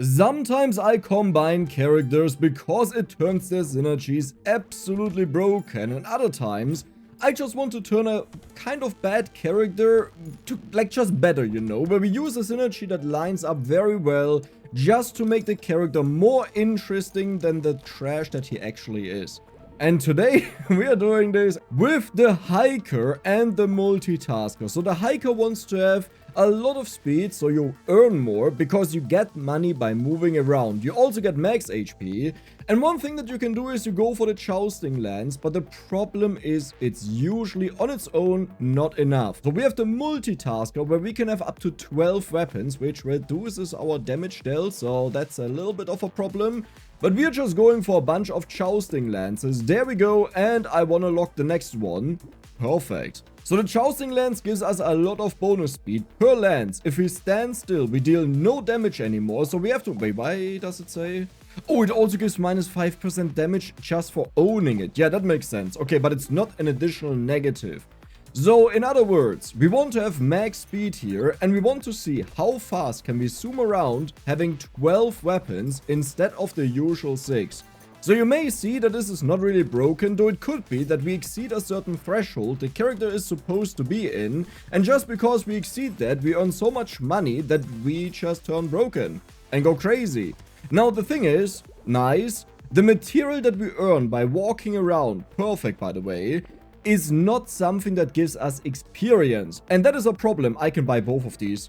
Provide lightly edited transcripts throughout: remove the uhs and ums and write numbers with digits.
Sometimes I combine characters because it turns their synergies absolutely broken, and other times I just want to turn a kind of bad character to like just better, you know, where we use a synergy that lines up very well just to make the character more interesting than the trash that he actually is. And today we are doing this with the hiker and the multitasker. So the hiker wants to have a lot of speed, so you earn more because you get money by moving around. You also get max HP. And one thing that you can do is you go for the jousting lance, but the problem is it's usually on its own not enough. So we have the multitasker where we can have up to 12 weapons, which reduces our damage dealt, so that's a little bit of a problem. But we're just going for a bunch of jousting lances. There we go, and I want to lock the next one. Perfect. So the jousting lance gives us a lot of bonus speed per lance. If we stand still, we deal no damage anymore. So we have to... Wait, why does it say? Oh, it also gives minus 5% damage just for owning it. Yeah, that makes sense. Okay, but it's not an additional negative. So, in other words, we want to have max speed here, and we want to see how fast can we zoom around having 12 weapons instead of the usual 6. So you may see that this is not really broken, though it could be that we exceed a certain threshold the character is supposed to be in, and just because we exceed that, we earn so much money that we just turn broken and go crazy. Now the thing is, nice, the material that we earn by walking around, perfect by the way, is not something that gives us experience. And that is a problem. I can buy both of these.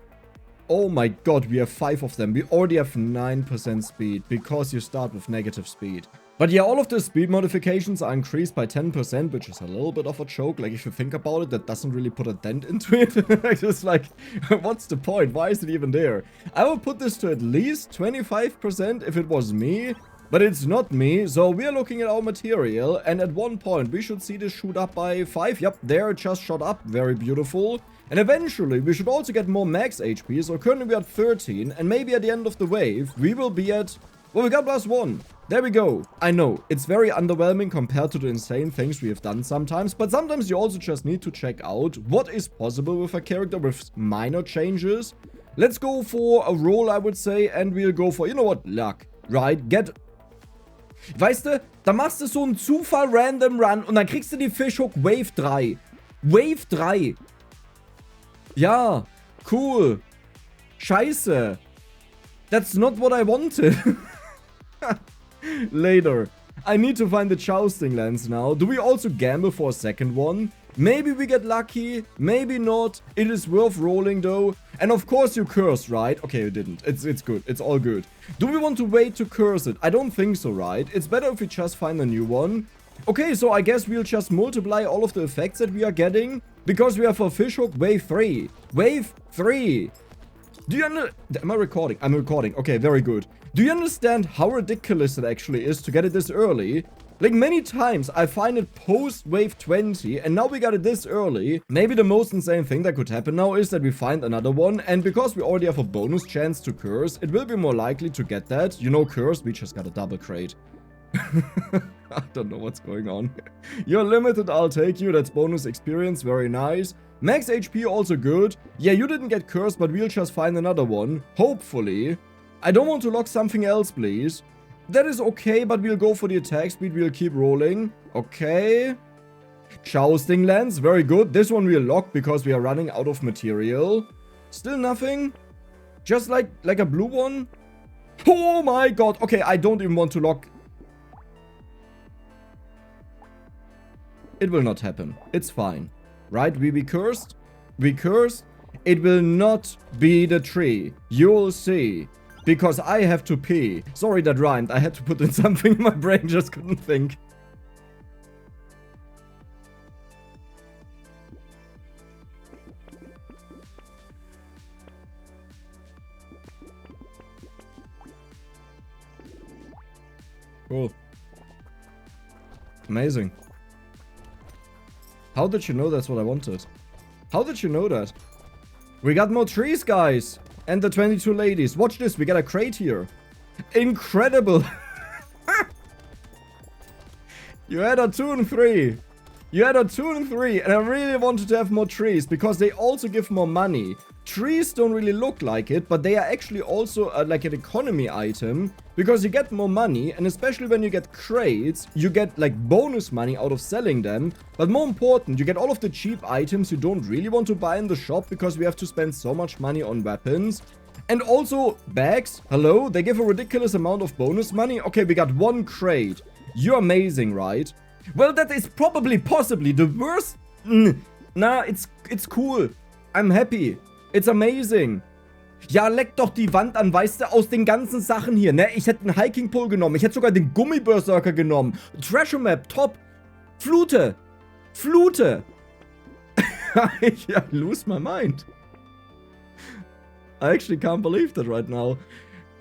Oh my god, we have 5 of them. We already have 9% speed because you start with negative speed. But yeah, all of the speed modifications are increased by 10%, which is a little bit of a joke. Like, if you think about it, that doesn't really put a dent into it. It's just like, what's the point? Why is it even there? I would put this to at least 25% if it was me. But it's not me, so we are looking at our material, and at one point we should see this shoot up by 5. Yep, there it just shot up. Very beautiful. And eventually we should also get more max HP, so currently we are at 13, and maybe at the end of the wave we will be at... Well, we got +1. There we go. I know, it's very underwhelming compared to the insane things we have done sometimes, but sometimes you also just need to check out what is possible with a character with minor changes. Let's go for a roll, I would say, and we'll go for, you know what, luck. Right, get... Weißt du, da machst du so einen Zufall-Random-Run und dann kriegst du die Fishhook Wave 3. Wave 3. Ja, cool. Scheiße. That's not what I wanted. Later. I need to find the jousting lance now. Do we also gamble for a second one? Maybe we get lucky, maybe not. It is worth rolling though. And of course you cursed, right? Okay, you didn't. It's good. It's all good. Do we want to wait to curse it? I don't think so, right? It's better if we just find a new one. Okay, so I guess we'll just multiply all of the effects that we are getting. Because we have a fishhook wave 3. Wave 3. Do you Am I recording? I'm recording. Okay, very good. Do you understand how ridiculous it actually is to get it this early? Like, many times I find it post wave 20, and now we got it this early. Maybe the most insane thing that could happen now is that we find another one, and because we already have a bonus chance to curse, it will be more likely to get that. You know, curse, we just got a double crate. I don't know what's going on. You're limited, I'll take you. That's bonus experience, very nice. Max HP also good. Yeah, you didn't get cursed, but we'll just find another one. Hopefully. I don't want to lock something else, please. That is okay, but we'll go for the attack speed. We'll keep rolling. Okay. Jousting lance. Very good. This one we'll lock because we are running out of material. Still nothing. Just like a blue one. Oh my god. Okay, I don't even want to lock. It will not happen. It's fine. Right? We cursed. We cursed. It will not be the tree. You'll see. Because I have to pee. Sorry, that rhymed. I had to put in something in my brain, just couldn't think. Cool. Amazing. How did you know that's what I wanted? How did you know that? We got more trees, guys! And the 22 ladies. Watch this, we got a crate here. Incredible! You had a 2 and 3. You had a 2 and 3, and I really wanted to have more trees because they also give more money. Trees don't really look like it, but they are actually also like an economy item, because you get more money, and especially when you get crates, you get like bonus money out of selling them. But more important, you get all of the cheap items you don't really want to buy in the shop, because we have to spend so much money on weapons. And also, bags, hello, they give a ridiculous amount of bonus money. Okay, we got 1 crate. You're amazing, right? Well, that is possibly the worst. Nah, it's cool. I'm happy. It's amazing. Ja, leck doch die Wand an, weißt du, aus den ganzen Sachen hier, ne? Ich hätte einen Hiking Pole genommen. Ich hätte sogar den Gummiberserker genommen. Treasure Map, top. Flute. Flute. I lose my mind. I actually can't believe that right now.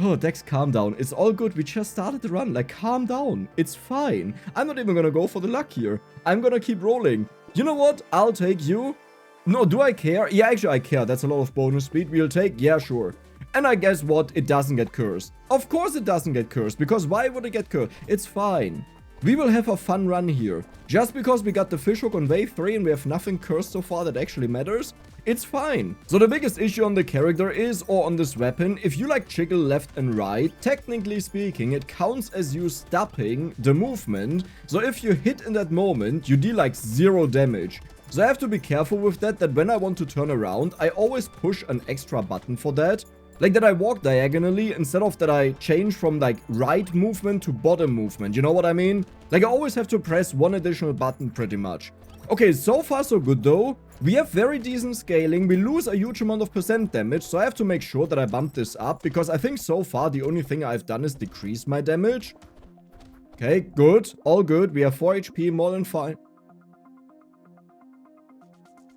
Oh, Dex, calm down. It's all good. We just started the run. Like, calm down. It's fine. I'm not even gonna go for the luck here. I'm gonna keep rolling. You know what? I'll take you. No, do I care? Yeah, actually, I care. That's a lot of bonus speed we'll take. Yeah, sure. And I guess what? It doesn't get cursed. Of course it doesn't get cursed. Because why would it get cursed? It's fine. We will have a fun run here. Just because we got the fishhook on wave 3 and we have nothing cursed so far that actually matters, it's fine. So the biggest issue on the character is, or on this weapon, if you like jiggle left and right, technically speaking, it counts as you stopping the movement. So if you hit in that moment, you deal like 0 damage. So I have to be careful with that when I want to turn around, I always push an extra button for that. Like that I walk diagonally instead of that I change from like right movement to bottom movement, you know what I mean? Like I always have to press 1 additional button pretty much. Okay, so far so good though. We have very decent scaling, we lose a huge amount of percent damage, so I have to make sure that I bump this up, because I think so far the only thing I've done is decrease my damage. Okay, good, all good, we have 4 HP, more than fine.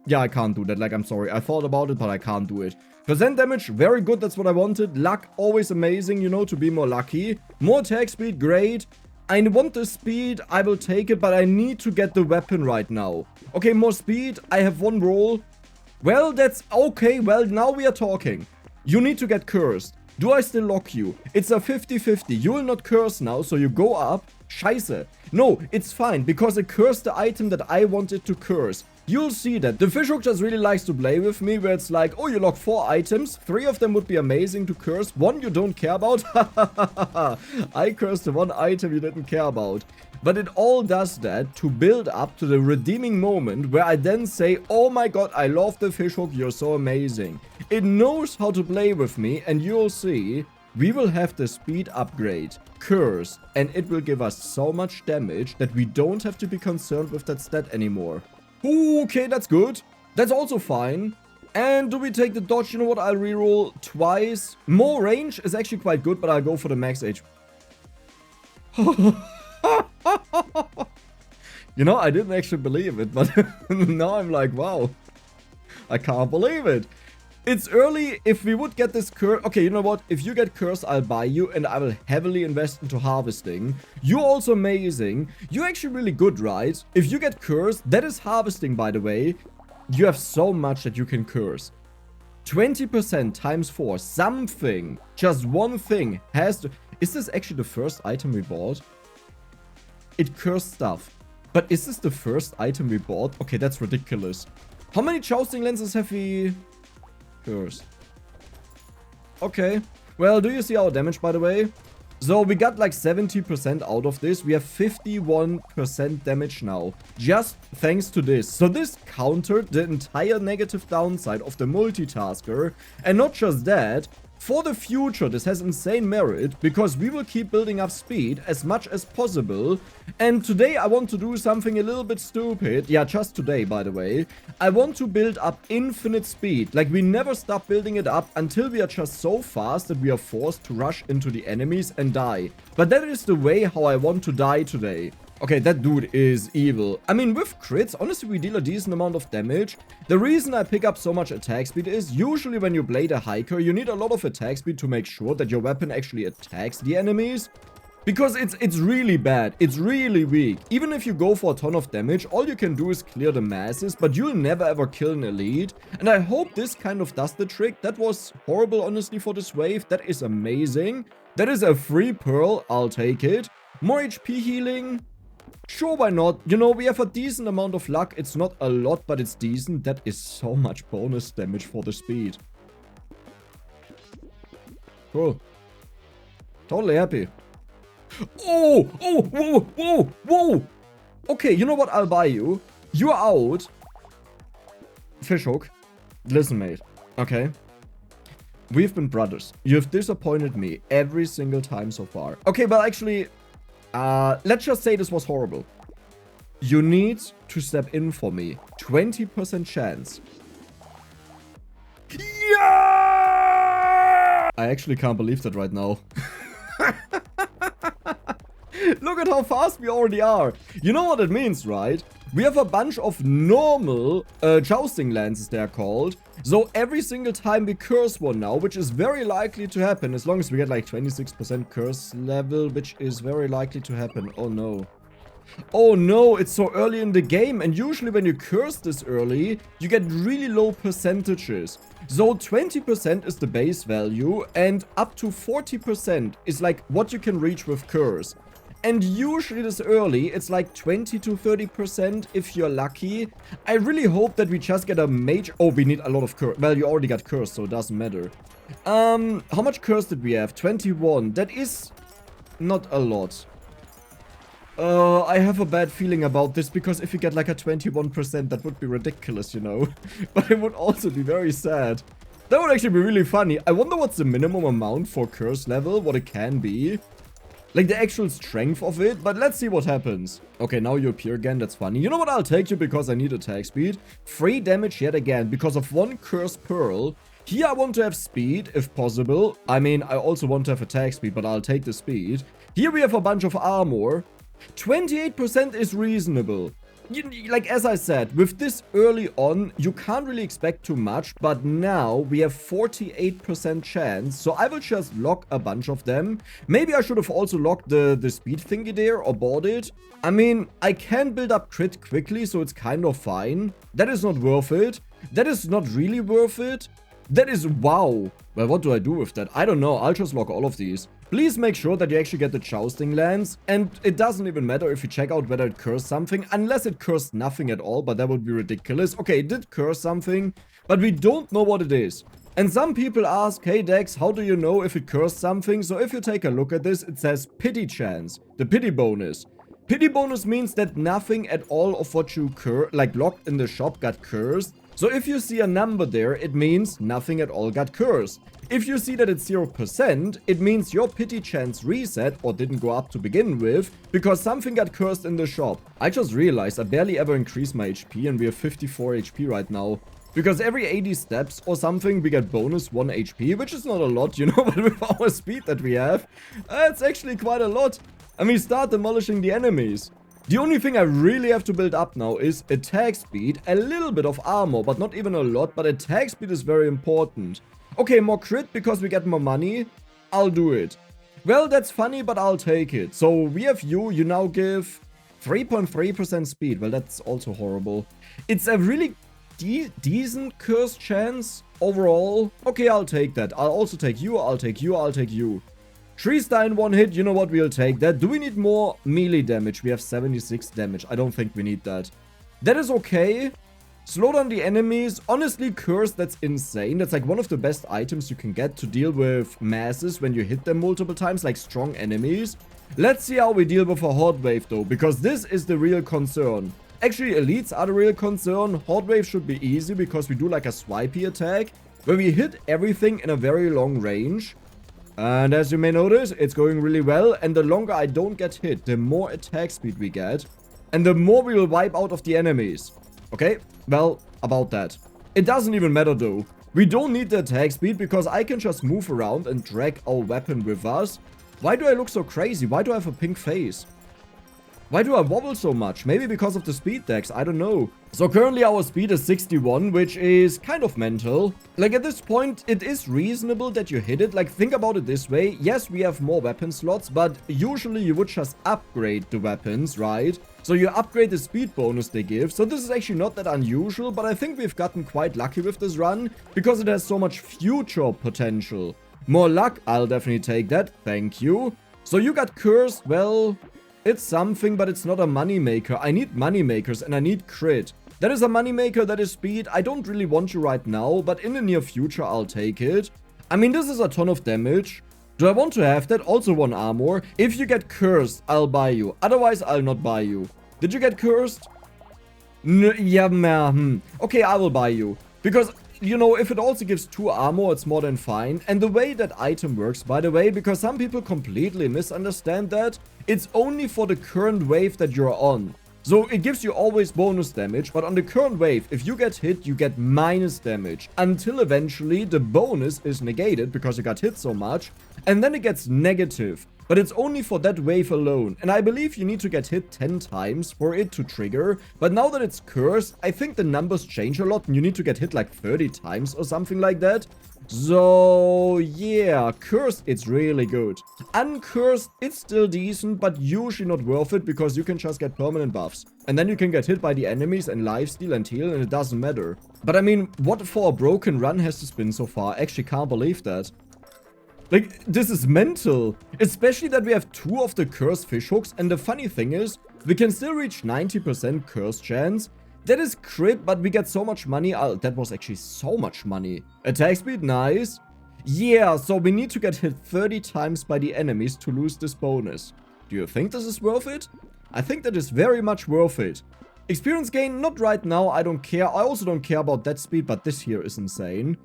Yeah, I can't do that, like, I'm sorry. I thought about it, but I can't do it. Percent damage, very good, that's what I wanted. Luck, always amazing, you know, to be more lucky. More attack speed, great. I want the speed, I will take it, but I need to get the weapon right now. Okay, more speed, I have 1 roll. Well, that's okay, well, now we are talking. You need to get cursed. Do I still lock you? It's a 50-50. You will not curse now, so you go up. Scheiße. No, it's fine, because it cursed the item that I wanted to curse. You'll see that. The fishhook just really likes to play with me, where it's like, oh, you lock 4 items. 3 of them would be amazing to curse. 1 you don't care about. I cursed the 1 item you didn't care about. But it all does that to build up to the redeeming moment where I then say, oh my god, I love the fishhook, you're so amazing. It knows how to play with me, and you'll see we will have the speed upgrade, curse, and it will give us so much damage that we don't have to be concerned with that stat anymore. Okay, that's good. That's also fine. And do we take the dodge? You know what? I'll reroll twice. More range is actually quite good, but I'll go for the max HP. You know, I didn't actually believe it, but now I'm like, wow. I can't believe it. It's early. If we would get this curse... Okay, you know what? If you get cursed, I'll buy you, and I will heavily invest into harvesting. You're also amazing. You're actually really good, right? If you get cursed, that is harvesting, by the way. You have so much that you can curse. 20% times 4. Something. Just one thing has to... Is this actually the first item we bought? It cursed stuff. But is this the first item we bought? Okay, that's ridiculous. How many jousting lenses have we... cursed? Okay. Well, do you see our damage, by the way? So, we got like 70% out of this. We have 51% damage now. Just thanks to this. So, this countered the entire negative downside of the Multitasker. And not just that, for the future, this has insane merit, because we will keep building up speed as much as possible. And today I want to do something a little bit stupid. Yeah, just today, by the way. I want to build up infinite speed. Like, we never stop building it up until we are just so fast that we are forced to rush into the enemies and die. But that is the way how I want to die today. Okay, that dude is evil. I mean, with crits, honestly, we deal a decent amount of damage. The reason I pick up so much attack speed is usually when you blade a hiker, you need a lot of attack speed to make sure that your weapon actually attacks the enemies. Because it's really bad. It's really weak. Even if you go for a ton of damage, all you can do is clear the masses, but you'll never ever kill an elite. And I hope this kind of does the trick. That was horrible, honestly, for this wave. That is amazing. That is a free pearl. I'll take it. More HP healing. Sure, why not? You know, we have a decent amount of luck. It's not a lot, but it's decent. That is so much bonus damage for the speed. Cool. Totally happy. Oh! Oh! Whoa! Whoa! Whoa! Okay, you know what? I'll buy you. You're out. Fishhook. Listen, mate. Okay. We've been brothers. You've disappointed me every single time so far. Okay, but actually, let's just say this was horrible. You need to step in for me. 20% chance. Yeah! I actually can't believe that right now. Look at how fast we already are. You know what it means, right? We have a bunch of normal jousting lances, they're called. So every single time we curse one now, which is very likely to happen, as long as we get like 26% curse level, which is very likely to happen. Oh no. Oh no, it's so early in the game, and usually when you curse this early, you get really low percentages. So 20% is the base value, and up to 40% is like what you can reach with curse. And usually this early, it's like 20 to 30% if you're lucky. I really hope that we just get a major... Oh, we need a lot of curse. Well, you already got curse, so it doesn't matter. How much curse did we have? 21. That is not a lot. I have a bad feeling about this, because if you get like a 21%, that would be ridiculous, you know. But it would also be very sad. That would actually be really funny. I wonder what's the minimum amount for curse level, what it can be. Like the actual strength of it, but let's see what happens. Okay, now you appear again, that's funny. You know what, I'll take you because I need attack speed. 3 damage yet again because of 1 cursed pearl. Here I want to have speed, if possible. I mean, I also want to have attack speed, but I'll take the speed. Here we have a bunch of armor. 28% is reasonable. Like, as I said, with this early on, you can't really expect too much, but now we have 48% chance, so I will just lock a bunch of them. Maybe I should have also locked the speed thingy there, or bought it. I mean, I can build up crit quickly, so it's kind of fine. That is not worth it. That is not really worth it. That is wow. Well, what do I do with that? I don't know. I'll just lock all of these. Please make sure that you actually get the jousting lance, and it doesn't even matter if you check out whether it cursed something, unless it cursed nothing at all, but that would be ridiculous. Okay, it did curse something, but we don't know what it is. And some people ask, hey Dex, how do you know if it cursed something? So if you take a look at this, it says pity chance, the pity bonus. Pity bonus means that nothing at all of what you locked in the shop got cursed. So if you see a number there, it means nothing at all got cursed. If you see that it's 0%, it means your pity chance reset or didn't go up to begin with because something got cursed in the shop. I just realized I barely ever increase my HP and we have 54 HP right now. Because every 80 steps or something we get bonus 1 HP, which is not a lot, you know, but with our speed that we have, it's actually quite a lot. And we start demolishing the enemies. The only thing I really have to build up now is attack speed, a little bit of armor, but not even a lot, but attack speed is very important. Okay, more crit because we get more money. I'll do it. Well, that's funny, but I'll take it. So we have you now give 3.3% speed. Well, that's also horrible. It's a really decent curse chance overall. Okay, I'll take that. I'll also take you, I'll take you, I'll take you. 3-star in 1 hit, you know what, we'll take that. Do we need more melee damage? We have 76 damage. I don't think we need that. That is okay. Slow down the enemies. Honestly, curse, that's insane. That's like one of the best items you can get to deal with masses when you hit them multiple times, like strong enemies. Let's see how we deal with a horde wave though, because this is the real concern. Actually, elites are the real concern. Horde wave should be easy because we do like a swipey attack where we hit everything in a very long range. And as you may notice, it's going really well. And the longer I don't get hit, the more attack speed we get. And the more we will wipe out of the enemies. Okay, well, about that. It doesn't even matter though. We don't need the attack speed because I can just move around and drag our weapon with us. Why do I look so crazy? Why do I have a pink face? Why do I wobble so much? Maybe because of the speed dex, I don't know. So currently our speed is 61, which is kind of mental. Like at this point, it is reasonable that you hit it. Like think about it this way. Yes, we have more weapon slots, but usually you would just upgrade the weapons, right? So you upgrade the speed bonus they give. So this is actually not that unusual, but I think we've gotten quite lucky with this run because it has so much future potential. More luck, I'll definitely take that. Thank you. So you got cursed, well... It's something, but it's not a moneymaker. I need moneymakers and I need crit. That is a moneymaker, that is speed. I don't really want you right now, but in the near future, I'll take it. I mean, this is a ton of damage. Do I want to have that? Also 1 armor. If you get cursed, I'll buy you. Otherwise, I'll not buy you. Did you get cursed? Yeah, man. Okay, I will buy you. Because, you know, if it also gives 2 armor, it's more than fine. And the way that item works, by the way, because some people completely misunderstand that, it's only for the current wave that you're on. So it gives you always bonus damage, but on the current wave, if you get hit, you get minus damage. Until eventually the bonus is negated because you got hit so much, and then it gets negative. But it's only for that wave alone. And I believe you need to get hit 10 times for it to trigger. But now that it's cursed, I think the numbers change a lot and you need to get hit like 30 times or something like that. So, yeah, cursed, it's really good. Uncursed, it's still decent, but usually not worth it because you can just get permanent buffs. And then you can get hit by the enemies and lifesteal and heal and it doesn't matter. But I mean, what for a broken run has this been so far? I actually can't believe that. Like, this is mental. Especially that we have 2 of the cursed fishhooks, and the funny thing is, we can still reach 90% curse chance. That is crit, but we get so much money. That was actually so much money. Attack speed, nice. Yeah, so we need to get hit 30 times by the enemies to lose this bonus. Do you think this is worth it? I think that is very much worth it. Experience gain, not right now, I don't care. I also don't care about that speed, but this here is insane.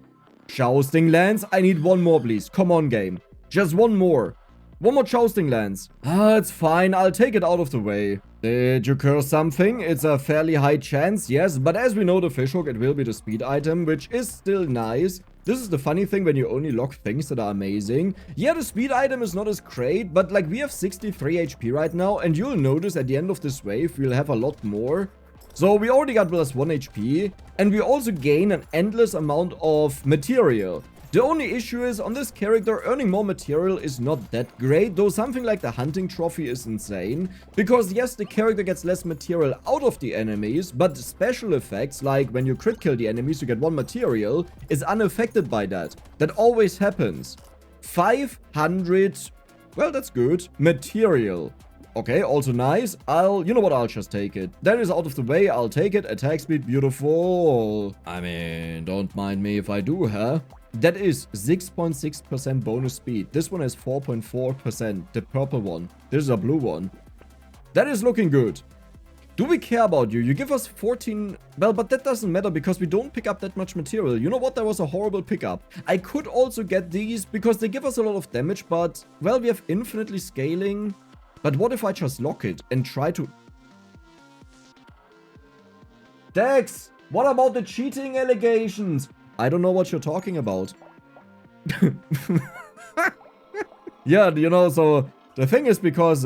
Jousting Lance, I need 1 more, please. Come on, game. Just 1 more. 1 more Jousting Lance. It's fine, I'll take it out of the way. Did you curse something? It's a fairly high chance, yes, but as we know the fishhook, it will be the speed item, which is still nice. This is the funny thing when you only lock things that are amazing. Yeah, the speed item is not as great, but like we have 63 HP right now, and you'll notice at the end of this wave, we'll have a lot more. So we already got plus 1 HP, and we also gain an endless amount of material. The only issue is, on this character, earning more material is not that great, though something like the hunting trophy is insane. Because yes, the character gets less material out of the enemies, but special effects, like when you crit kill the enemies you get 1 material, is unaffected by that. That always happens. 500, well, that's good, material. Okay, also nice. You know what, I'll just take it. That is out of the way, I'll take it. Attack speed, beautiful. I mean, don't mind me if I do, huh? That is 6.6% bonus speed. This one has 4.4%, the purple one. This is a blue one. That is looking good. Do we care about you? You give us 14... Well, but that doesn't matter because we don't pick up that much material. You know what? That was a horrible pickup. I could also get these because they give us a lot of damage, but... Well, we have infinitely scaling. But what if I just lock it and try to... Dex! What about the cheating allegations? I don't know what you're talking about. Yeah, you know, so the thing is because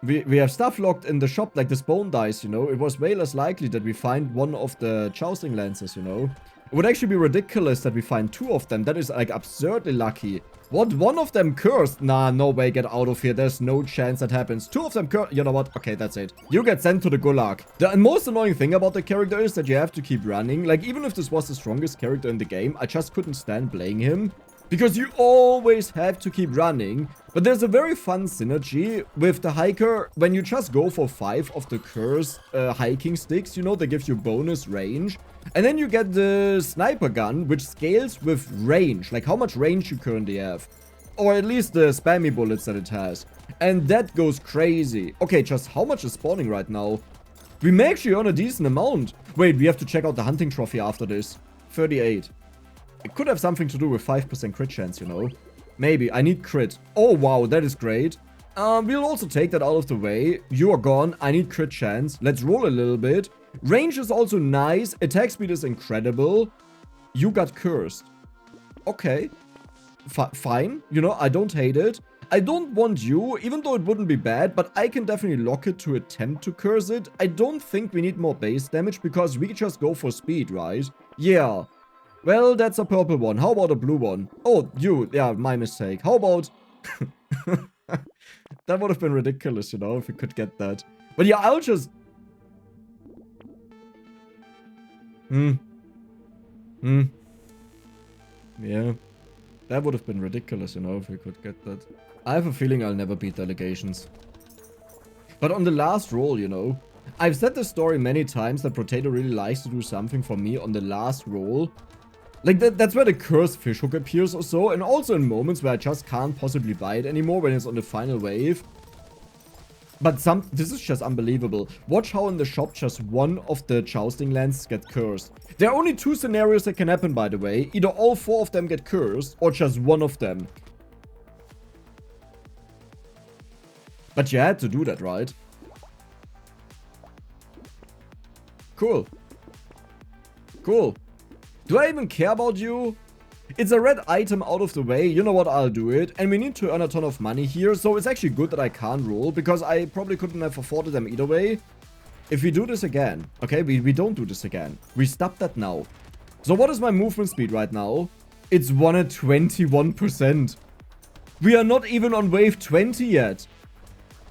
we have stuff locked in the shop, like the bone dice, you know. It was way less likely that we find 1 of the jousting lances, you know. It would actually be ridiculous that we find 2 of them. That is like absurdly lucky. What, 1 of them cursed? Nah, no way, get out of here. There's no chance that happens. 2 of them cursed. You know what? Okay, that's it. You get sent to the gulag. The most annoying thing about the character is that you have to keep running. Like, even if this was the strongest character in the game, I just couldn't stand playing him. Because you always have to keep running. But there's a very fun synergy with the hiker. When you just go for 5 of the cursed hiking sticks, you know, they give you bonus range. And then you get the sniper gun, which scales with range. Like how much range you currently have. Or at least the spammy bullets that it has. And that goes crazy. Okay, just how much is spawning right now? We may actually earn a decent amount. Wait, we have to check out the hunting trophy after this. 38. It could have something to do with 5% crit chance, you know. Maybe. I need crit. Oh, wow. That is great. We'll also take that out of the way. You are gone. I need crit chance. Let's roll a little bit. Range is also nice. Attack speed is incredible. You got cursed. Okay. Fine. You know, I don't hate it. I don't want you, even though it wouldn't be bad, but I can definitely lock it to attempt to curse it. I don't think we need more base damage because we just go for speed, right? Yeah. Well, that's a purple one. How about a blue one? Oh, you. Yeah, my mistake. How about... That would have been ridiculous, you know, if we could get that. But yeah, I'll just... Yeah. That would have been ridiculous, you know, if we could get that. I have a feeling I'll never beat delegations. But on the last roll, you know, I've said this story many times that Brotato really likes to do something for me on the last roll. Like, that's where the cursed fishhook appears or so, and also in moments where I just can't possibly buy it anymore when it's on the final wave. But this is just unbelievable. Watch how in the shop just one of the jousting lances get cursed. There are only 2 scenarios that can happen, by the way. Either all 4 of them get cursed, or just one of them. But you had to do that, right? Cool. Cool. Do I even care about you? It's a red item out of the way, you know what, I'll do it. And we need to earn a ton of money here, so it's actually good that I can't roll, because I probably couldn't have afforded them either way. If we do this again, okay, we don't do this again. We stop that now. So what is my movement speed right now? It's 121%. We are not even on wave 20 yet.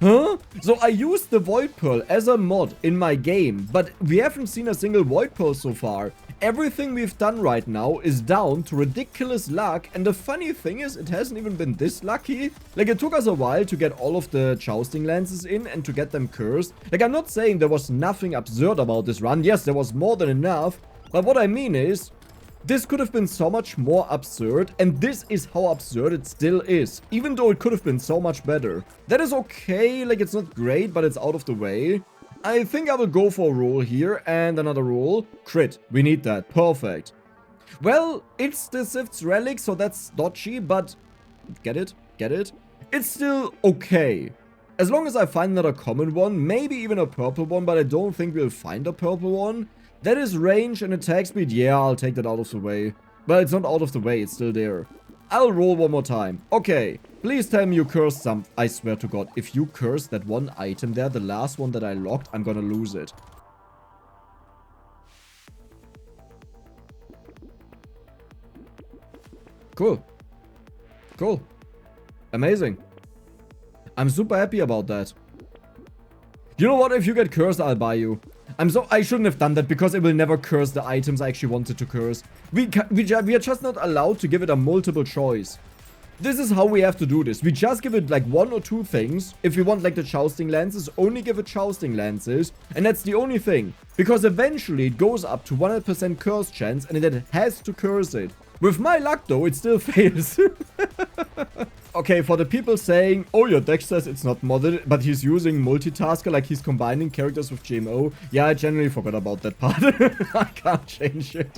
Huh? So I used the Void Pearl as a mod in my game, but we haven't seen a single Void Pearl so far. Everything we've done right now is down to ridiculous luck, and the funny thing is, it hasn't even been this lucky. Like, it took us a while to get all of the jousting lances in and to get them cursed. Like, I'm not saying there was nothing absurd about this run. Yes, there was more than enough, but what I mean is, this could have been so much more absurd, and this is how absurd it still is, even though it could have been so much better. That is okay, like, it's not great, but it's out of the way. I think I will go for a roll here, and another roll. Crit, we need that, perfect. Well, it's the Sif's relic, so that's dodgy, but... Get it? Get it? It's still okay. As long as I find another common one, maybe even a purple one, but I don't think we'll find a purple one. That is range and attack speed. Yeah, I'll take that out of the way. But it's not out of the way, it's still there. I'll roll one more time. Okay, please tell me you cursed some. I swear to God, if you curse that one item there, the last one that I locked, I'm gonna lose it. Cool. Cool. Amazing. I'm super happy about that. You know what? If you get cursed, I'll buy you. I shouldn't have done that because it will never curse the items I actually wanted to curse. We are just not allowed to give it a multiple choice. This is how we have to do this. We just give it like 1 or 2 things. If we want like the jousting lances, only give it jousting lances. And that's the only thing. Because eventually it goes up to 100% curse chance and it has to curse it. With my luck though, it still fails. Okay, for the people saying, oh, your deck says it's not modded, but he's using Multitasker, like he's combining characters with GMO. Yeah, I generally forgot about that part. I can't change it.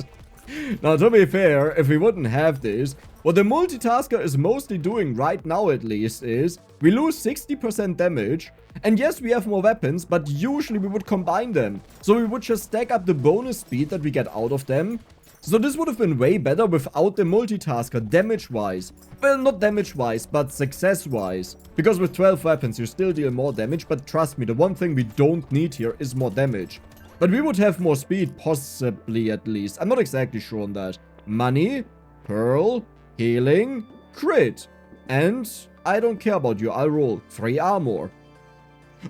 Now, to be fair, if we wouldn't have this, what the Multitasker is mostly doing right now at least is, we lose 60% damage, and yes, we have more weapons, but usually we would combine them. So we would just stack up the bonus speed that we get out of them. So this would have been way better without the Multitasker, damage-wise. Well, not damage-wise, but success-wise. Because with 12 weapons, you still deal more damage, but trust me, the one thing we don't need here is more damage. But we would have more speed, possibly at least. I'm not exactly sure on that. Money, pearl, healing, crit. And I don't care about you, I'll roll 3 armor.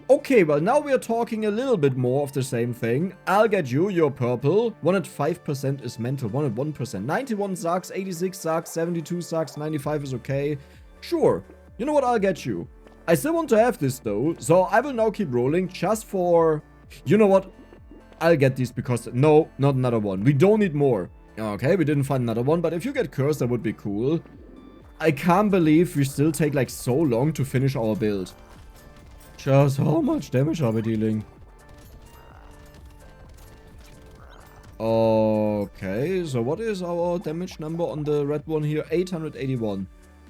Okay, well now we are talking a little bit more of the same thing. I'll get you, you're purple. 105% is mental, 101%. 91 sucks, 86 sucks, 72 sucks, 95 is okay. Sure, you know what, I'll get you. I still want to have this though, so I will now keep rolling just for... You know what, I'll get these because... No, not another one. We don't need more. Okay, we didn't find another one, but if you get cursed, that would be cool. I can't believe we still take like so long to finish our build. Just how much damage are we dealing? Okay, so what is our damage number on the red one here? 881.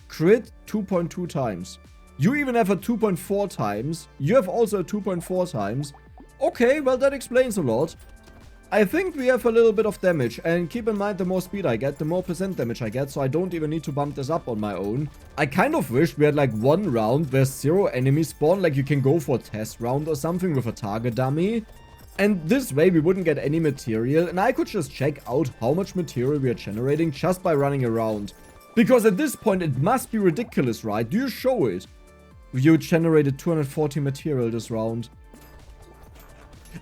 Crit 2.2 times. You even have a 2.4 times. You have also a 2.4 times. Okay, well that explains a lot. I think we have a little bit of damage, and keep in mind the more speed I get, the more percent damage I get, so I don't even need to bump this up on my own. I kind of wish we had like one round where 0 enemies spawn, like you can go for a test round or something with a target dummy. And this way we wouldn't get any material, and I could just check out how much material we are generating just by running around. Because at this point it must be ridiculous, right? Do you show it? You generated 240 material this round.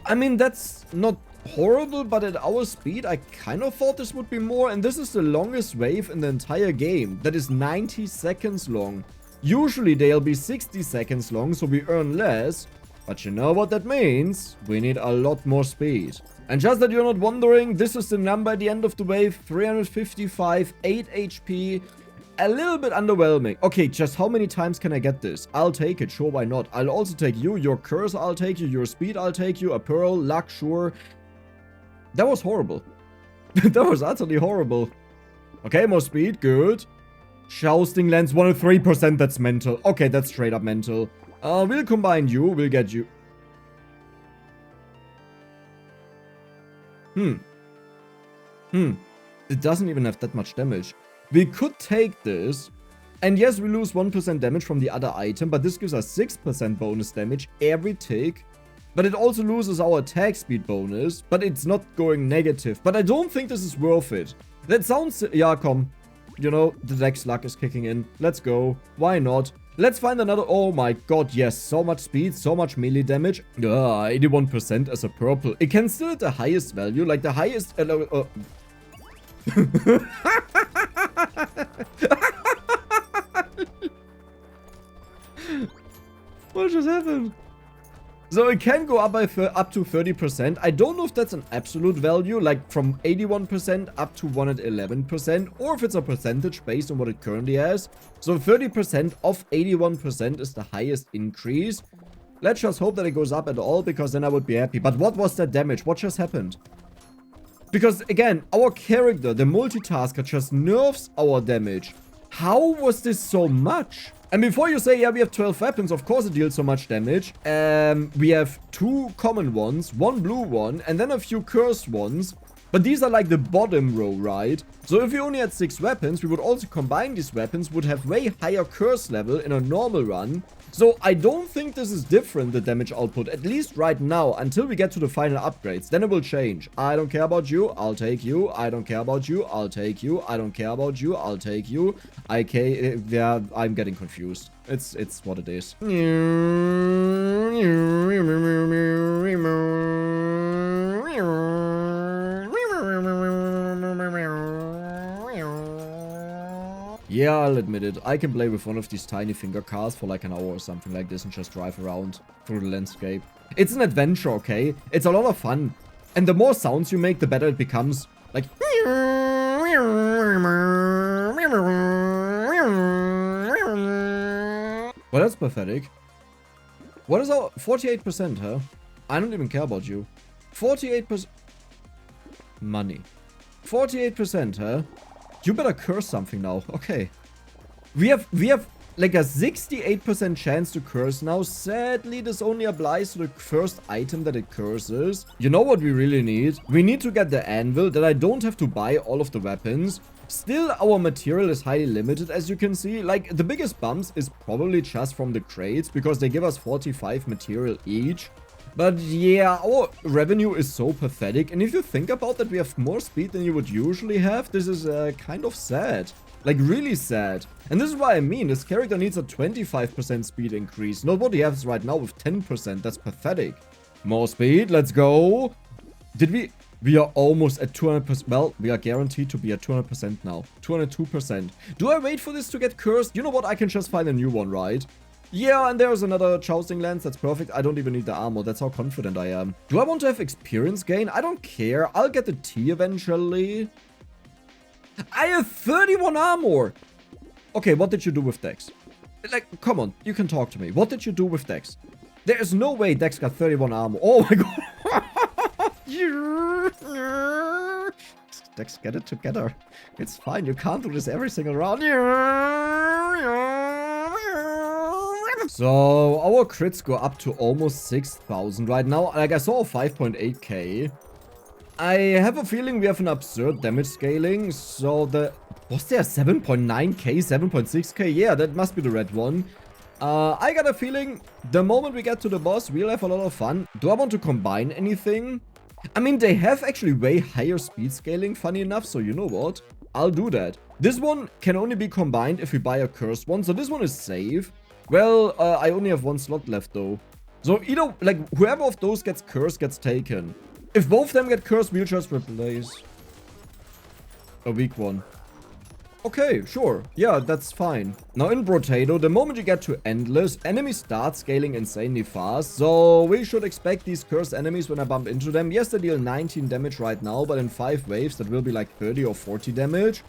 I mean, that's not horrible, but at our speed, I kind of thought this would be more, and this is the longest wave in the entire game. That is 90 seconds long. Usually they'll be 60 seconds long, so we earn less. But you know what that means? We need a lot more speed. And just that you're not wondering, this is the number at the end of the wave. 355, 8 HP. A little bit underwhelming. Okay, just how many times can I get this? I'll take it, sure, why not? I'll also take you, your curse, I'll take you, your speed, I'll take you, a pearl, luck, sure. That was horrible. That was utterly horrible. Okay, more speed, good. Jousting lands 103%, that's mental. Okay, that's straight up mental. We'll combine you, we'll get you. It doesn't even have that much damage. We could take this, and yes, we lose 1% damage from the other item, but this gives us 6% bonus damage every tick. But it also loses our attack speed bonus, but it's not going negative. But I don't think this is worth it. That sounds... Yeah, come. You know, the deck's luck is kicking in. Let's go. Why not? Let's find another... Oh my god, yes. So much speed, so much melee damage. 81% as a purple. It can still hit the highest value, like the highest... What just happened? So it can go up by up to 30%. I don't know if that's an absolute value, like from 81% up to 111%, or if it's a percentage based on what it currently has. So 30% of 81% is the highest increase. Let's just hope that it goes up at all, because then I would be happy. But what was that damage? What just happened? Because again, our character, the multitasker, just nerfs our damage. How was this so much? And before you say, yeah, we have 12 weapons, of course it deals so much damage. We have 2 common ones, 1 blue one, and then a few cursed ones. But these are like the bottom row, right? So if we only had 6 weapons, we would also combine these weapons, would have way higher curse level in a normal run. So I don't think this is different, the damage output, at least right now, until we get to the final upgrades. Then it will change. I don't care about you, I'll take you. I don't care about you, I'll take you. I don't care about you, I'll take you. Yeah, I'm getting confused. It's what it is. Yeah, I'll admit it. I can play with one of these tiny finger cars for like an hour or something like this and just drive around through the landscape. It's an adventure, okay? It's a lot of fun. And the more sounds you make, the better it becomes. Like... Well, that's pathetic. What is our... 48%, huh? I don't even care about you. 48%... Money. 48%, huh? You better curse something now. Okay. We have like a 68% chance to curse now. Sadly, this only applies to the first item that it curses. You know what we really need? We need to get the anvil, that I don't have to buy all of the weapons. Still, our material is highly limited, as you can see. Like, the biggest bumps is probably just from the crates, because they give us 45 material each. But yeah, our revenue is so pathetic, and if you think about that we have more speed than you would usually have, this is kind of sad. Like, really sad. And this is what I mean, this character needs a 25% speed increase, not what he has right now with 10%, that's pathetic. More speed, let's go. We are almost at 200%, well, we are guaranteed to be at 200% now. 202%. Do I wait for this to get cursed? You know what, I can just find a new one, right? Yeah, and there's another jousting lance. That's perfect. I don't even need the armor. That's how confident I am. Do I want to have experience gain? I don't care. I'll get the T eventually. I have 31 armor. Okay, what did you do with Dex? Like, come on. You can talk to me. What did you do with Dex? There is no way Dex got 31 armor. Oh my god. Dex, get it together. It's fine. You can't do this every single round. So, our crits go up to almost 6,000 right now. Like, I saw 5.8k. I have a feeling we have an absurd damage scaling. So, was there 7.9k, 7.6k? Yeah, that must be the red one. I got a feeling the moment we get to the boss, we'll have a lot of fun. Do I want to combine anything? I mean, they have actually way higher speed scaling, funny enough. So, you know what? I'll do that. This one can only be combined if we buy a cursed one. So, this one is safe. Well, I only have 1 slot left though. So either, like, whoever of those gets cursed gets taken. If both of them get cursed, we'll just replace a weak one. Okay, sure. Yeah, that's fine. Now in Brotato, the moment you get to Endless, enemies start scaling insanely fast. So we should expect these cursed enemies when I bump into them. Yes, they deal 19 damage right now, but in 5 waves, that will be like 30 or 40 damage.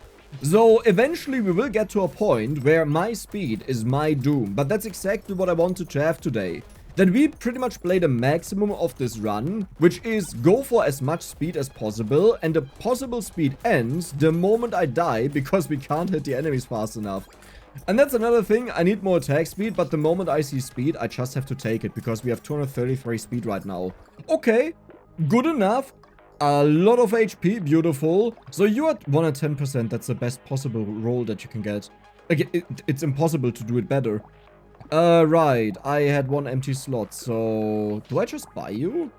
So eventually we will get to a point where my speed is my doom. But that's exactly what I wanted to have today. That we pretty much play the maximum of this run, which is go for as much speed as possible, and the possible speed ends the moment I die because we can't hit the enemies fast enough. And that's another thing, I need more attack speed, but the moment I see speed, I just have to take it because we have 233 speed right now. Okay, good enough. A lot of HP, beautiful. So you're at 110%, that's the best possible roll that you can get. Like, it's impossible to do it better. Right. I had one empty slot, so do I just buy you?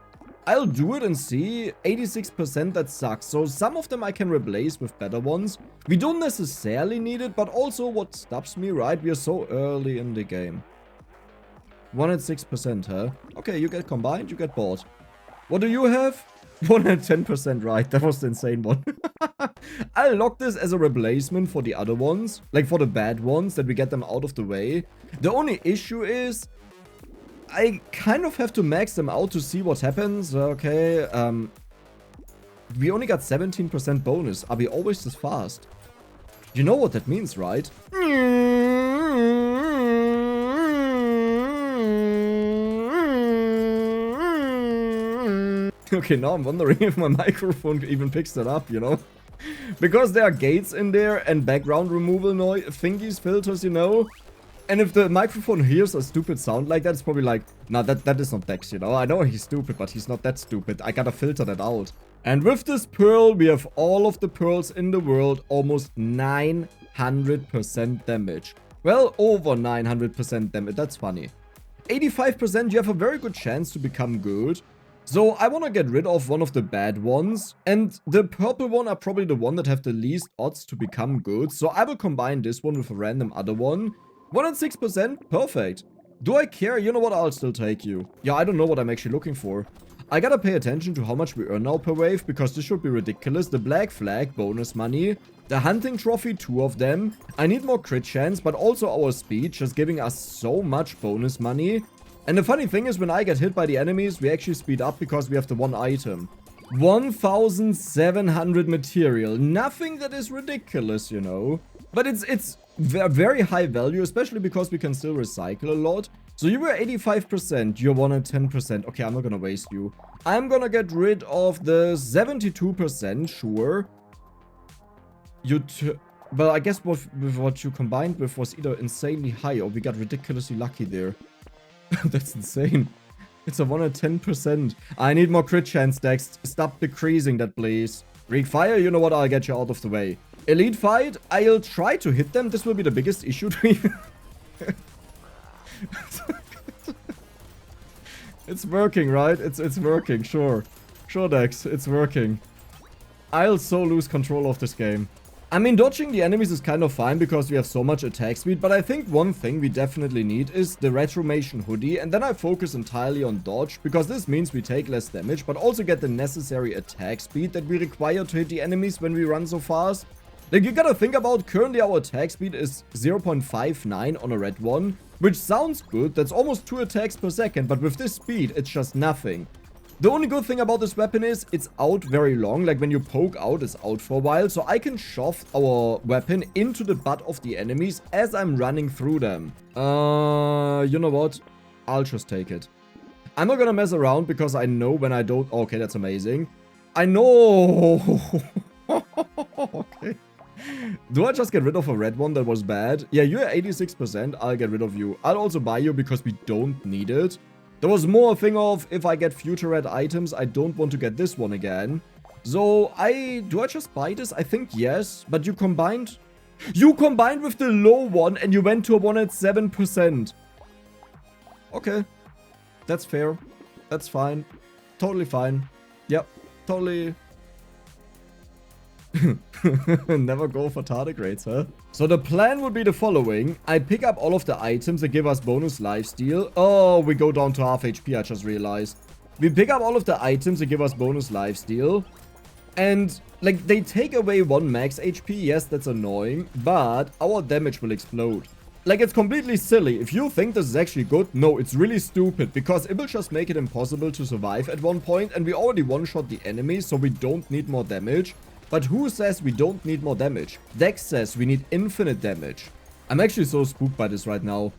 I'll do it and see. 86%, that sucks. So some of them I can replace with better ones. We don't necessarily need it, but also what stops me, right? We are so early in the game. 106%, huh? Okay, you get combined, you get bought. What do you have? 110%, right? That was the insane one. I'll lock this as a replacement for the other ones. Like for the bad ones, that we get them out of the way. The only issue is I kind of have to max them out to see what happens. Okay, we only got 17% bonus. Are we always this fast? You know what that means, right? Okay, now I'm wondering if my microphone even picks that up, you know? Because there are gates in there and background removal noise thingies, filters, you know? And if the microphone hears a stupid sound like that, it's probably like, nah, that is not Dex, you know? I know he's stupid, but he's not that stupid. I gotta filter that out. And with this pearl, we have all of the pearls in the world, almost 900% damage. Well, over 900% damage, that's funny. 85%, you have a very good chance to become good. So I want to get rid of one of the bad ones, and the purple one are probably the one that have the least odds to become good. So I will combine this one with a random other one. 106%, perfect. Do I care? You know what, I'll still take you. Yeah, I don't know what I'm actually looking for. I gotta pay attention to how much we earn now per wave, because this should be ridiculous. The black flag, bonus money. The hunting trophy, 2 of them. I need more crit chance, but also our speed, just giving us so much bonus money. And the funny thing is, when I get hit by the enemies, we actually speed up because we have the one item. 1,700 material. Nothing that is ridiculous, you know. But it's very high value, especially because we can still recycle a lot. So you were 85%, you're 110%. Okay, I'm not gonna waste you. I'm gonna get rid of the 72%, sure. But I guess with what you combined with was either insanely high or we got ridiculously lucky there. That's insane. It's a 110%. I need more crit chance, Dex. Stop decreasing that, please. Greek Fire, you know what? I'll get you out of the way. Elite Fight, I'll try to hit them. This will be the biggest issue to me. It's working, right? It's working, sure. Sure, Dex, it's working. I'll so lose control of this game. I mean, dodging the enemies is kind of fine because we have so much attack speed, but I think one thing we definitely need is the Retromation hoodie, and then I focus entirely on dodge, because this means we take less damage, but also get the necessary attack speed that we require to hit the enemies when we run so fast. Like, you gotta think about, currently our attack speed is 0.59 on a red one, which sounds good, that's almost 2 attacks per second, but with this speed, it's just nothing. The only good thing about this weapon is it's out very long. Like when you poke out, it's out for a while. So I can shove our weapon into the butt of the enemies as I'm running through them. You know what? I'll just take it. I'm not gonna mess around because I know when I don't... Okay, that's amazing. I know... Okay. Do I just get rid of a red one that was bad? Yeah, you're 86%. I'll get rid of you. I'll also buy you because we don't need it. There was more a thing of, if I get future red items, I don't want to get this one again. So, do I just buy this? I think yes, but you combined with the low one and you went to a 107%. Okay, that's fair. That's fine. Totally fine. Yep, totally... Never go for tardigrades, huh? So the plan would be the following. I pick up all of the items that give us bonus lifesteal. Oh, we go down to half HP, I just realized. We pick up all of the items that give us bonus lifesteal. And, like, they take away 1 max HP, yes, that's annoying, but our damage will explode. Like, it's completely silly. If you think this is actually good, no, it's really stupid, because it will just make it impossible to survive at one point, and we already one-shot the enemy, so we don't need more damage. But who says we don't need more damage? Dex says we need infinite damage. I'm actually so spooked by this right now.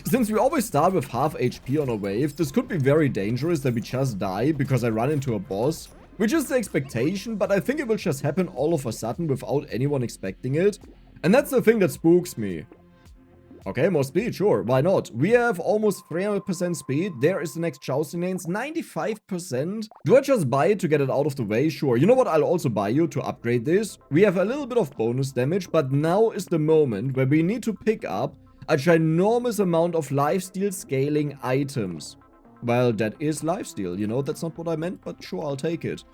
Since we always start with half HP on a wave, this could be very dangerous that we just die because I run into a boss. Which is the expectation, but I think it will just happen all of a sudden without anyone expecting it. And that's the thing that spooks me. Okay, more speed, sure, why not? We have almost 300% speed. There is the next Jousting Lanes, 95%. Do I just buy it to get it out of the way? Sure. You know what? I'll also buy you to upgrade this. We have a little bit of bonus damage, but now is the moment where we need to pick up a ginormous amount of lifesteal scaling items. Well, that is lifesteal, you know, that's not what I meant, but sure, I'll take it.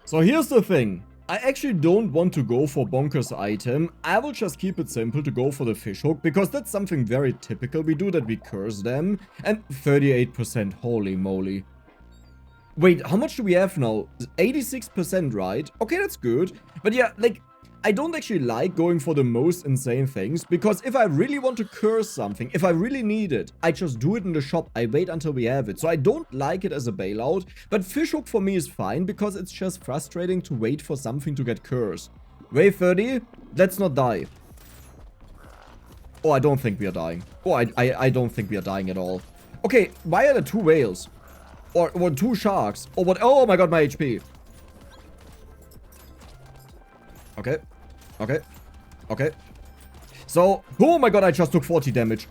So here's the thing. I actually don't want to go for bonkers item. I will just keep it simple to go for the fishhook, because that's something very typical. We do that, we curse them. And 38%, holy moly. Wait, how much do we have now? 86%, right? Okay, that's good. But yeah, like, I don't actually like going for the most insane things, because if I really want to curse something, if I really need it, I just do it in the shop. I wait until we have it. So I don't like it as a bailout, but fishhook for me is fine, because it's just frustrating to wait for something to get cursed. Wave 30, let's not die. Oh, I don't think we are dying. Oh, I don't think we are dying at all. Okay, why are there 2 whales? Or 2 sharks? Or what? Oh my god, my HP. Okay. Okay. Okay. So, oh my god, I just took 40 damage.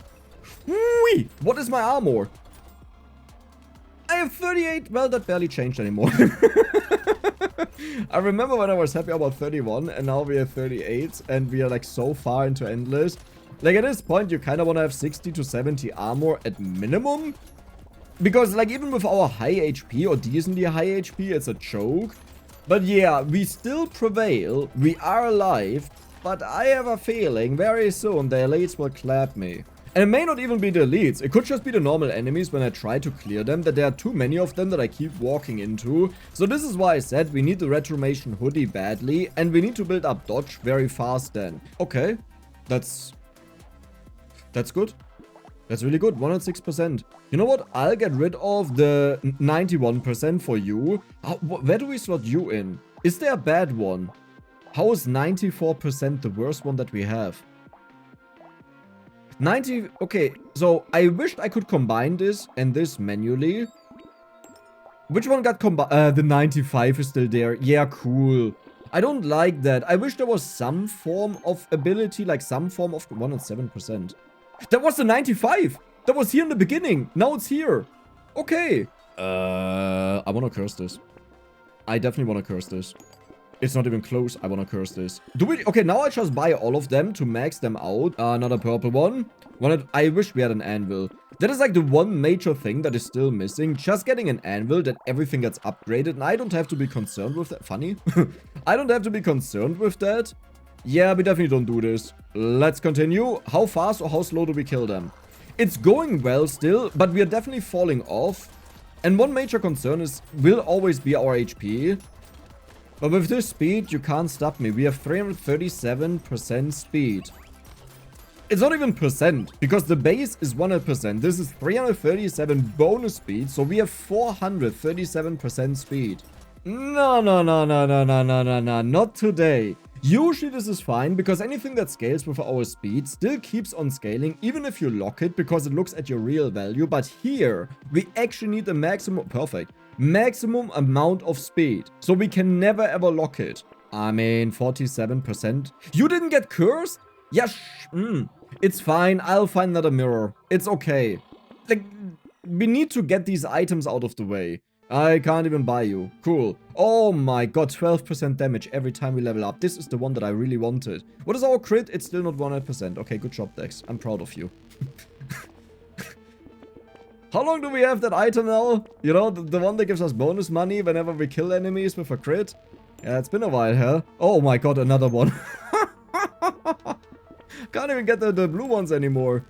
Whee! What is my armor? I have 38. Well, that barely changed anymore. I remember when I was happy about 31, and now we have 38, and we are like so far into endless. Like at this point, you kind of want to have 60 to 70 armor at minimum. Because like even with our high HP or decently high HP, it's a joke. But yeah, we still prevail, we are alive, but I have a feeling very soon the elites will clap me. And it may not even be the elites, it could just be the normal enemies when I try to clear them, that there are too many of them that I keep walking into. So this is why I said we need the Retromation hoodie badly, and we need to build up dodge very fast then. Okay, that's good. That's really good, 106%. You know what? I'll get rid of the 91% for you. Where do we slot you in? Is there a bad one? How is 94% the worst one that we have? 90... Okay, so I wished I could combine this and this manually. Which one got combined? The 95 is still there. Yeah, cool. I don't like that. I wish there was some form of ability, like some form of 107%. That was the 95! That was here in the beginning! Now it's here! Okay! I wanna curse this. I definitely wanna curse this. It's not even close, I wanna curse this. Do we... Okay, now I just buy all of them to max them out. Another purple one. I wish we had an anvil. That is like the one major thing that is still missing. Just getting an anvil that everything gets upgraded and I don't have to be concerned with that. Funny. I don't have to be concerned with that. Yeah, we definitely don't do this. Let's continue. How fast or how slow do we kill them? It's going well still, but we are definitely falling off. And one major concern will always be our HP. But with this speed, you can't stop me. We have 337% speed. It's not even percent, because the base is 100%. This is 337 bonus speed, so we have 437% speed. No, not today. Usually this is fine, because anything that scales with our speed still keeps on scaling, even if you lock it, because it looks at your real value. But here, we actually need the maximum amount of speed. So we can never ever lock it. I mean, 47%. You didn't get cursed? Yeah, it's fine. I'll find another mirror. It's okay. Like, we need to get these items out of the way. I can't even buy you. Cool. Oh my god, 12% damage every time we level up. This is the one that I really wanted. What is our crit? It's still not 100%. Okay, good job, Dex. I'm proud of you. How long do we have that item now? You know, the one that gives us bonus money whenever we kill enemies with a crit? Yeah, it's been a while, huh? Oh my god, another one. Can't even get the blue ones anymore.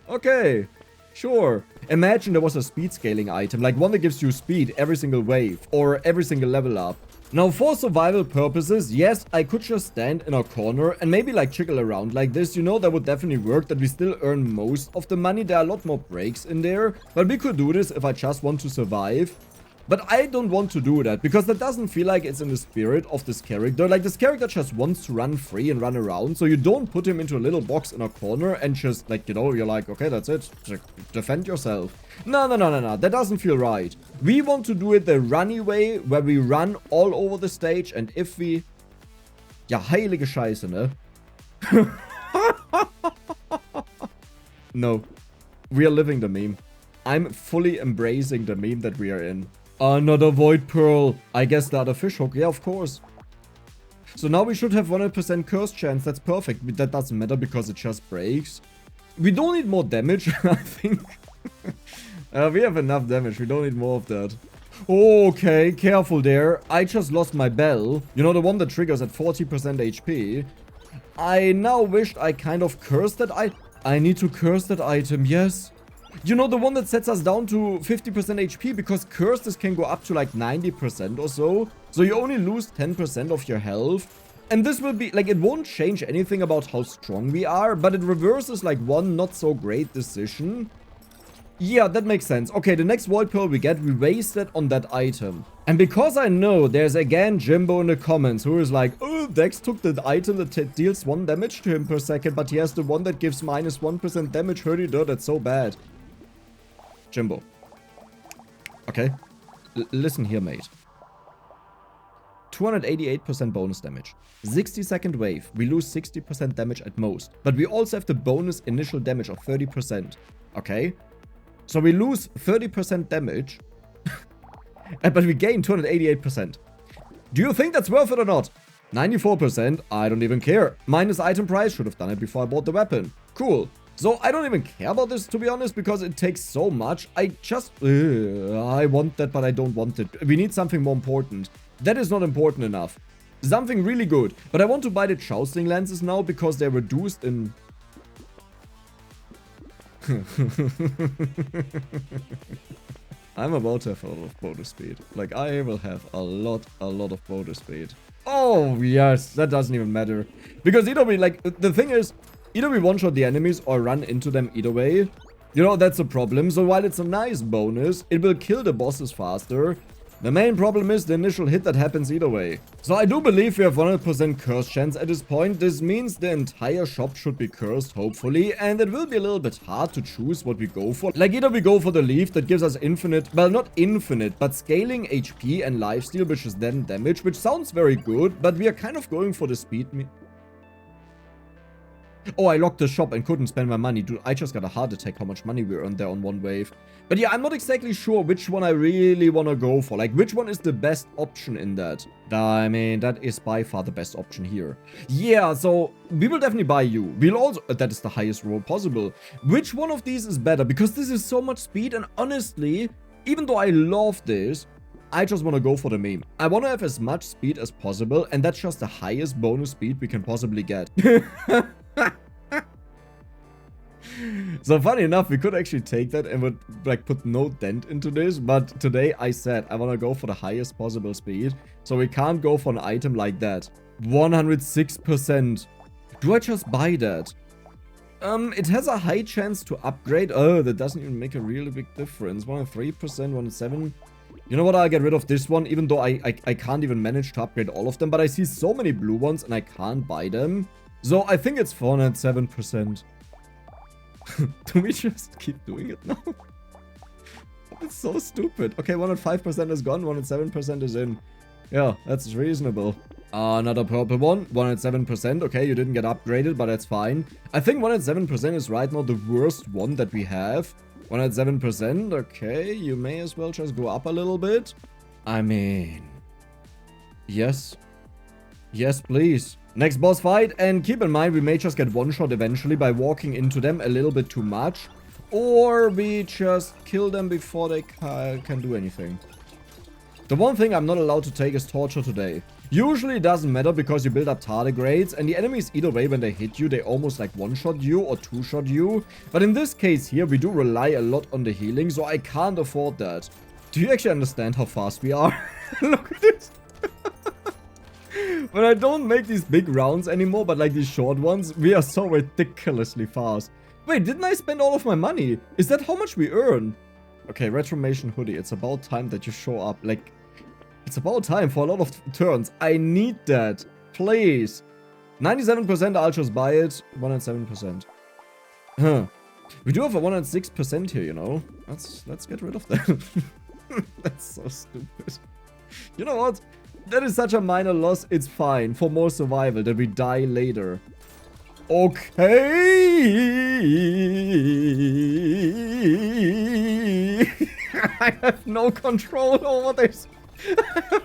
Okay. Sure. Imagine there was a speed scaling item, like one that gives you speed every single wave or every single level up. Now, for survival purposes, yes, I could just stand in a corner and maybe like jiggle around like this. You know, that would definitely work, that we still earn most of the money. There are a lot more breaks in there, but we could do this if I just want to survive. But I don't want to do that because that doesn't feel like it's in the spirit of this character. Like, this character just wants to run free and run around. So you don't put him into a little box in a corner and just, like, you know, you're like, okay, that's it. Defend yourself. No. That doesn't feel right. We want to do it the runny way, where we run all over the stage. And if we... Ja, heilige Scheiße, ne? No. We are living the meme. I'm fully embracing the meme that we are in. Another Void Pearl. I guess the other fish hook. Yeah, of course. So now we should have 100% curse chance. That's perfect. That doesn't matter because it just breaks. We don't need more damage, I think. We have enough damage. We don't need more of that. Okay, careful there. I just lost my bell. You know, the one that triggers at 40% HP. I now wished I kind of cursed that I need to curse that item, yes. You know, the one that sets us down to 50% HP, because curses can go up to like 90% or so. So you only lose 10% of your health. And this will be, like, it won't change anything about how strong we are, but it reverses like one not so great decision. Yeah, that makes sense. Okay, the next Void Pearl we get, we waste it on that item. And because I know there's again Jimbo in the comments who is like, oh, Dex took the item that deals 1 damage to him per second, but he has the one that gives minus 1% damage. Hurdy dirt, that's so bad. Jimbo. Okay. Listen here, mate. 288% bonus damage. 60-second wave. We lose 60% damage at most. But we also have the bonus initial damage of 30%. Okay? So we lose 30% damage. But we gain 288%. Do you think that's worth it or not? 94%. I don't even care. Minus item price. Should have done it before I bought the weapon. Cool. So I don't even care about this, to be honest, because it takes so much. I just... I want that, but I don't want it. We need something more important. That is not important enough. Something really good. But I want to buy the jousting lenses now because they're reduced in... I'm about to have a lot of bonus speed. Like, I will have a lot of bonus speed. Oh, yes. That doesn't even matter. Because either way, like, the thing is... Either we one-shot the enemies or run into them either way. You know, that's a problem. So while it's a nice bonus, it will kill the bosses faster. The main problem is the initial hit that happens either way. So I do believe we have 100% curse chance at this point. This means the entire shop should be cursed, hopefully. And it will be a little bit hard to choose what we go for. Like, either we go for the leaf that gives us infinite, well, not infinite, but scaling HP and lifesteal, which is then damage, which sounds very good. But we are kind of going for the speed. Oh, I locked the shop and couldn't spend my money. Dude, I just got a heart attack how much money we earned there on one wave. But yeah, I'm not exactly sure which one I really want to go for. Like, which one is the best option in that? I mean, that is by far the best option here. Yeah, so we will definitely buy you. We'll also... that is the highest roll possible. Which one of these is better? Because this is so much speed. And honestly, even though I love this... I just want to go for the meme. I want to have as much speed as possible. And that's just the highest bonus speed we can possibly get. So funny enough, we could actually take that and would like put no dent into this, but today I said I want to go for the highest possible speed, so we can't go for an item like that. 106%. Do I just buy that? It has a high chance to upgrade. Oh, that doesn't even make a really big difference. 103%, 107%. You know what, I'll get rid of this one, even though I can't even manage to upgrade all of them, but I see so many blue ones and I can't buy them. So I think it's 407%. Do we just keep doing it now? It's so stupid. Okay, 105% is gone, 107% is in. Yeah, that's reasonable. Another purple one, 107%. Okay, you didn't get upgraded, but that's fine. I think 107% is right now the worst one that we have. 107%, okay, you may as well just go up a little bit. I mean... Yes. Yes, please. Next boss fight, and keep in mind we may just get one shot eventually by walking into them a little bit too much, or we just kill them before they can do anything. The one thing I'm not allowed to take is torture today. Usually it doesn't matter because you build up tardigrades, and the enemies either way when they hit you they almost like one-shot you or two-shot you, but in this case here we do rely a lot on the healing, so I can't afford that. Do you actually understand how fast we are? Look at this. when I don't make these big rounds anymore, but like these short ones, we are so ridiculously fast. Wait, didn't I spend all of my money? Is that how much we earn? Okay, Retromation Hoodie. It's about time that you show up. Like, it's about time for a lot of turns. I need that. Please. 97%, I'll just buy it. 107%. Huh. We do have a 106% here, you know. Let's get rid of that. That's so stupid. You know what? That is such a minor loss. It's fine for more survival that we die later. Okay. I have no control over this.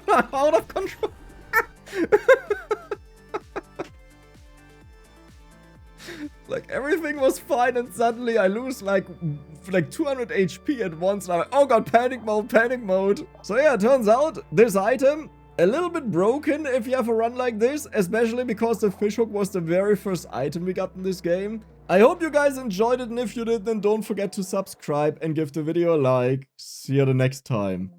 I'm out of control. Like, everything was fine and suddenly I lose like 200 HP at once. And I'm like, oh god, panic mode, panic mode. So yeah, it turns out this item, a little bit broken if you have a run like this, especially because the fishhook was the very first item we got in this game. I hope you guys enjoyed it, and if you did, then don't forget to subscribe and give the video a like. See you the next time.